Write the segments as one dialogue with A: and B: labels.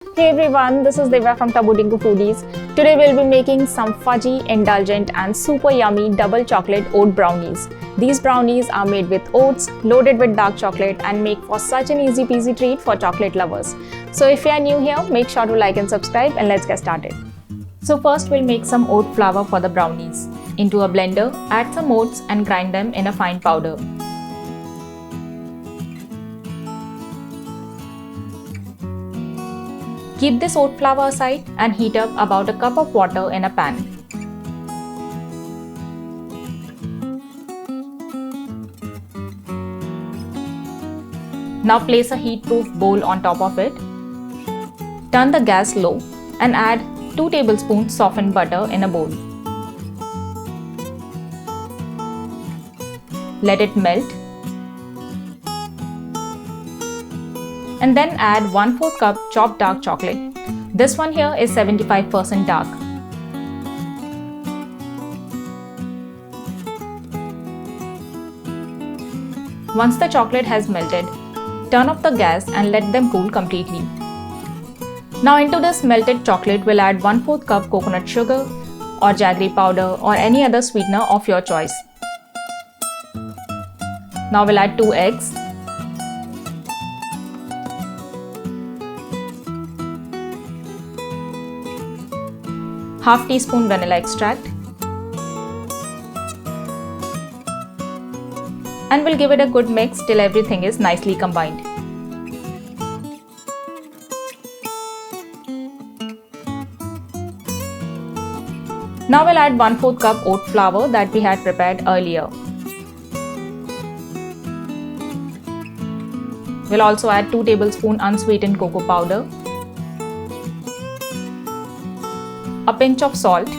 A: Hey everyone, this is Divya from tabutinkufoodies. Today we'll be making some fudgy, indulgent and super yummy double chocolate oat brownies. These brownies are made with oats, loaded with dark chocolate and make for such an easy peasy treat for chocolate lovers. So if you are new here, make sure to like and subscribe and let's get started. So first we'll make some oat flour for the brownies. Into a blender, add some oats and grind them in a fine powder. Keep this oat flour aside and heat up about a cup of water in a pan. Now place a heat-proof bowl on top of it. Turn the gas low and add 2 tablespoons softened butter in a bowl. Let it melt. And then add 1/4 cup chopped dark chocolate. This one here is 75% dark. Once the chocolate has melted, turn off the gas and let them cool completely. Now into this melted chocolate we'll add 1/4 cup coconut sugar or jaggery powder or any other sweetener of your choice. Now we'll add 2 eggs. Half teaspoon vanilla extract, and we'll give it a good mix till everything is nicely combined. Now we'll add 1/4 cup oat flour that we had prepared earlier. We'll also add 2 tablespoons unsweetened cocoa powder, a pinch of salt,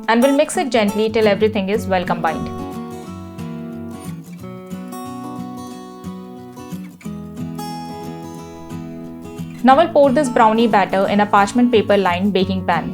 A: and we'll mix it gently till everything is well combined. Now we'll pour this brownie batter in a parchment paper lined baking pan.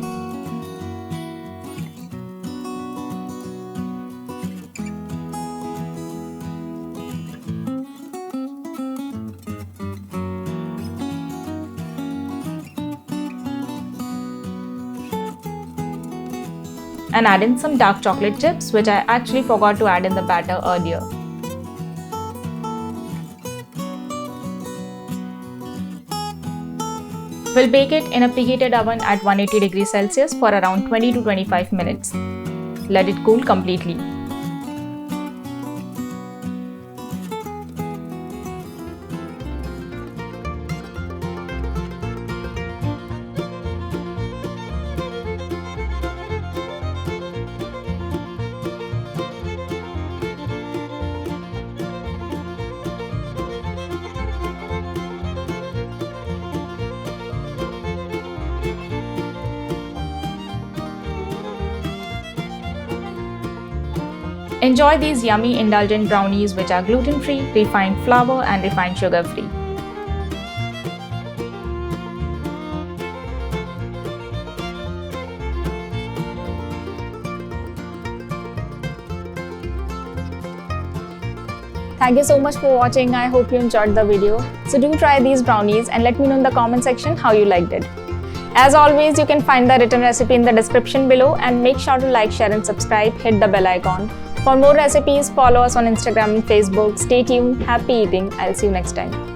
A: And add in some dark chocolate chips, which I actually forgot to add in the batter earlier. We'll bake it in a preheated oven at 180 degrees Celsius for around 20 to 25 minutes. Let it cool completely. Enjoy these yummy indulgent brownies which are gluten-free, refined flour and refined sugar-free. Thank you so much for watching. I hope you enjoyed the video. So do try these brownies and let me know in the comment section how you liked it. As always, you can find the written recipe in the description below and make sure to like, share and subscribe. Hit the bell icon. For more recipes, follow us on Instagram and Facebook. Stay tuned. Happy eating. I'll see you next time.